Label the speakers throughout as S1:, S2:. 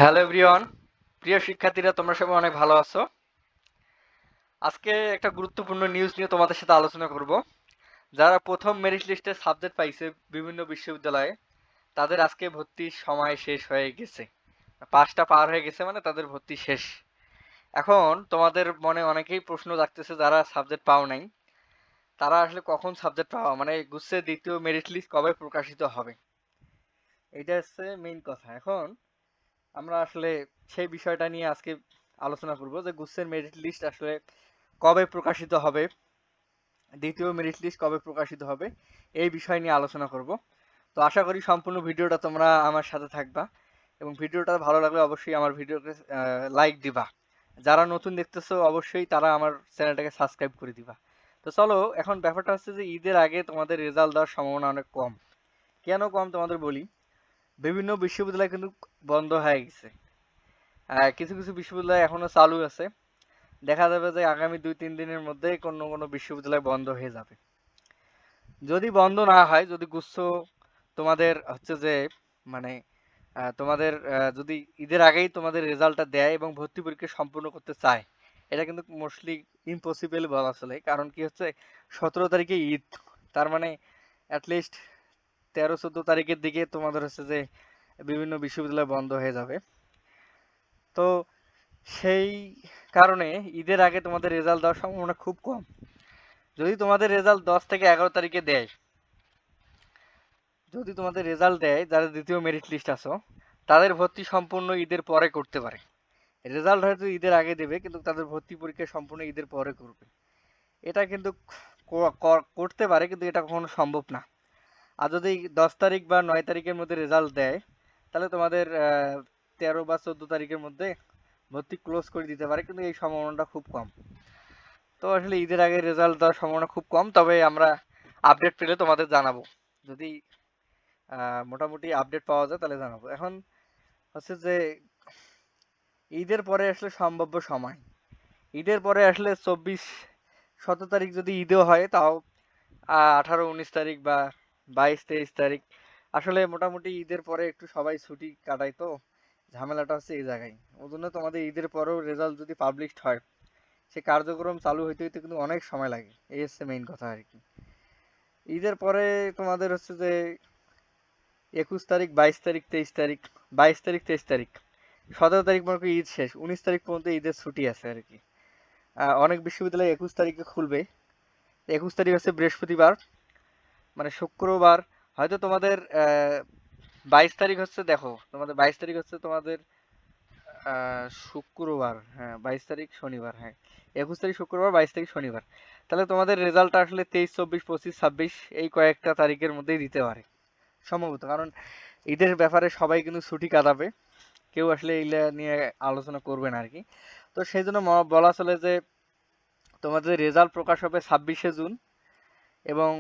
S1: Hello everyone, প্রিয় শিক্ষার্থীরা, তোমরা সবাই অনেক ভালো আছো। আজকে একটা গুরুত্বপূর্ণ নিউজ নিয়ে তোমাদের সাথে আলোচনা করব। যারা প্রথম মেরিট লিস্টে সাবজেক্ট পাইছে বিভিন্ন বিশ্ববিদ্যালয়ে, তাদের আজকে ভর্তির সময় শেষ হয়ে গেছে। 5টা পার হয়ে গেছে, মানে তাদের ভর্তি শেষ। এখন তোমাদের মনে অনেকেই প্রশ্ন জাগতেছে, যারা সাবজেক্ট পাও নাই তারা আসলে কখন সাবজেক্ট পাওয়া, মানে গুচ্ছের দ্বিতীয় মেরিট লিস্ট কবে প্রকাশিত হবে, এটা হচ্ছে মেইন কথা। এখন আমরা আসলে সেই বিষয়টা নিয়ে আজকে আলোচনা করব যে গুচ্ছের মেরিট লিস্ট আসলে কবে প্রকাশিত হবে, দ্বিতীয় মেরিট লিস্ট কবে প্রকাশিত হবে, এই বিষয় নিয়ে আলোচনা করব। তো আশা করি সম্পূর্ণ ভিডিওটা তোমরা আমার সাথে থাকবা, এবং ভিডিওটা ভালো লাগলে অবশ্যই আমার ভিডিওকে লাইক দিবা। যারা নতুন দেখতেছো অবশ্যই তারা আমার চ্যানেলটাকে সাবস্ক্রাইব করে দিবা। তো চলো, এখন ব্যাপারটা হচ্ছে যে ঈদের আগে তোমাদের রেজাল্ট দেওয়ার সম্ভাবনা অনেক কম। কেন কম তোমাদের বলি। বিভিন্ন বিশ্ববিদ্যালয় কিন্তু বন্ধ হয়ে গেছে, কিছু কিছু বিশ্ববিদ্যালয় এখনো চালু আছে। দেখা যাবে যে আগামী 2-3 দিনের মধ্যে কোনো কোনো বিশ্ববিদ্যালয় বন্ধ হয়ে যাবে। যদি বন্ধ না হয়, যদি গুচ্ছ তোমাদের হচ্ছে যে মানে তোমাদের যদি ঈদের আগেই তোমাদের রেজাল্টটা দেয় এবং ভর্তি পরীক্ষা সম্পূর্ণ করতে চায়, এটা কিন্তু মোস্টলি ইম্পসিবল বলা চলে। কারণ কি হচ্ছে, 17 তারিখে ঈদ, তার মানে অ্যাটলিস্ট 13-14 তারিখের দিকে তোমাদের হচ্ছে যে বিভিন্ন বিশ্ববিদ্যালয় বন্ধ হয়ে যাবে। তো সেই কারণে ঈদের আগে তোমাদের রেজাল্ট দেওয়ার সম্ভাবনা খুব কম। যদি তোমাদের রেজাল্ট 10 থেকে 11 তারিখে দেয়, যদি তোমাদের রেজাল্ট দেয় যারা দ্বিতীয় মেরিট লিস্ট আছো, তাদের ভর্তি সম্পূর্ণ ঈদের পরে করতে পারে। রেজাল্ট হয়তো ঈদের আগে দেবে, কিন্তু তাদের ভর্তি পরীক্ষা সম্পূর্ণ ঈদের পরে করবে। এটা কিন্তু করতে পারে, কিন্তু এটা কখনো সম্ভব না। আর যদি 10 তারিখ বা 9 তারিখের মধ্যে রেজাল্ট দেয়, তাহলে তোমাদের 13 বা 14 তারিখের মধ্যে ভর্তি ক্লোজ করে দিতে পারে, কিন্তু এই সম্ভাবনাটা খুব কম। তো আসলে ঈদের আগে রেজাল্ট দেওয়ার সম্ভাবনা খুব কম, তবে আমরা আপডেট পেলে তোমাদের জানাবো। যদি মোটামুটি আপডেট পাওয়া যায় তাহলে জানাবো। এখন হচ্ছে যে ঈদের পরে আসলে সম্ভাব্য সময়, ঈদের পরে আসলে 24-17 তারিখ যদি ঈদেও হয়, তাও 18-19 তারিখ বা 22-23 তারিখ, আসলে মোটামুটি ঈদের পরে একটু সবাই ছুটি কাটায়। তো ঝামেলাটা হচ্ছে এই জায়গায়। ওই জন্য তোমাদের ঈদের পরেও রেজাল্ট যদি পাবলিশড হয়, সে কার্যক্রম চালু হইতে হইতে কিন্তু অনেক সময় লাগে। এই হচ্ছে মেইন কথা আর কি। ঈদের পরে তোমাদের হচ্ছে যে 21 তারিখ, 22 তারিখ, 23 তারিখ, 22 তারিখ, 23 তারিখ, 17 তারিখ মনে করি ঈদ শেষ, 19 তারিখ পর্যন্ত ঈদের ছুটি আছে আর কি। অনেক বিশ্ববিদ্যালয় 21 তারিখে খুলবে। 21 তারিখ হচ্ছে বৃহস্পতিবার, মানে শুক্রবার। হয়তো তোমাদের 22 তারিখ হচ্ছে, দেখো তোমাদের 22 তারিখ হচ্ছে তোমাদের শুক্রবার, হ্যাঁ 22 তারিখ শনিবার, হ্যাঁ 21 তারিখ শুক্রবার, 22 তারিখ শনিবার। তাহলে তোমাদের রেজাল্টটা আসলে 23, 24, 25, 26 এই কয়েকটা তারিখের মধ্যেই দিতে পারে সম্ভবত। কারণ ঈদের ব্যাপারে সবাই কিন্তু ছুটি কাটাবে, কেউ আসলে এইগুলা নিয়ে আলোচনা করবে না আর কি। তো সেই জন্য বলা চলে যে তোমাদের রেজাল্ট প্রকাশ হবে 26শে জুন, এবং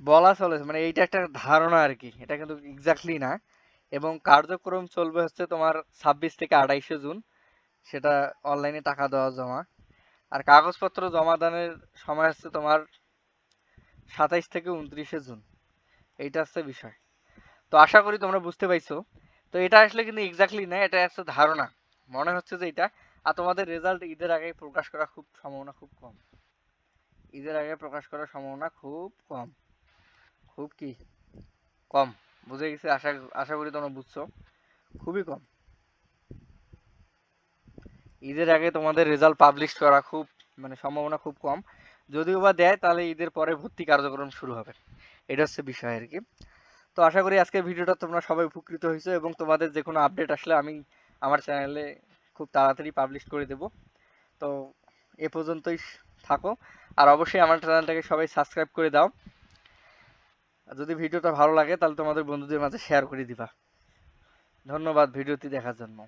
S1: বলা চলে, মানে এইটা একটা ধারণা আর কি, এটা কিন্তু এক্স্যাক্টলি না। এবং কার্যক্রম চলবে হচ্ছে তোমার 26 থেকে 28শে জুন, সেটা অনলাইনে টাকা দেওয়া জমা। আর কাগজপত্র জমা দানের সময় হচ্ছে তোমার 27 থেকে 29শে জুন। এইটা হচ্ছে বিষয়। তো আশা করি তোমরা বুঝতে পাইছো। তো এটা আসলে কিন্তু এক্স্যাক্টলি না, এটা একটা ধারণা, মনে হচ্ছে যে এটা। আর তোমাদের রেজাল্ট ঈদের আগে প্রকাশ করা খুব সম্ভাবনা খুব কম। ঈদের আগে প্রকাশ করার সম্ভাবনা খুব কম। খুব কি কম, বুঝে গেছি। আশা আশা করি তোমরা বুঝছো, খুবই কম। ঈদের আগে তোমাদের রেজাল্ট পাবলিশ করা খুব, মানে সম্ভাবনা খুব কম। যদিও বা দেয়, তাহলে ঈদের পরে ভর্তি কার্যক্রম শুরু হবে। এটা হচ্ছে বিষয় আর কি। তো আশা করি আজকের ভিডিওটা তোমরা সবাই উপকৃত হয়েছো, এবং তোমাদের যে কোনো আপডেট আসলে আমি আমার চ্যানেলে খুব তাড়াতাড়ি পাবলিশ করে দেব। তো এ পর্যন্তই থাকো। আর অবশ্যই আমার চ্যানেলটাকে সবাই সাবস্ক্রাইব করে দাও। আর যদি ভিডিওটা ভালো লাগে তাহলে তোমাদের বন্ধুদের মাঝে শেয়ার করে দিবা। ধন্যবাদ ভিডিওটি দেখার জন্য।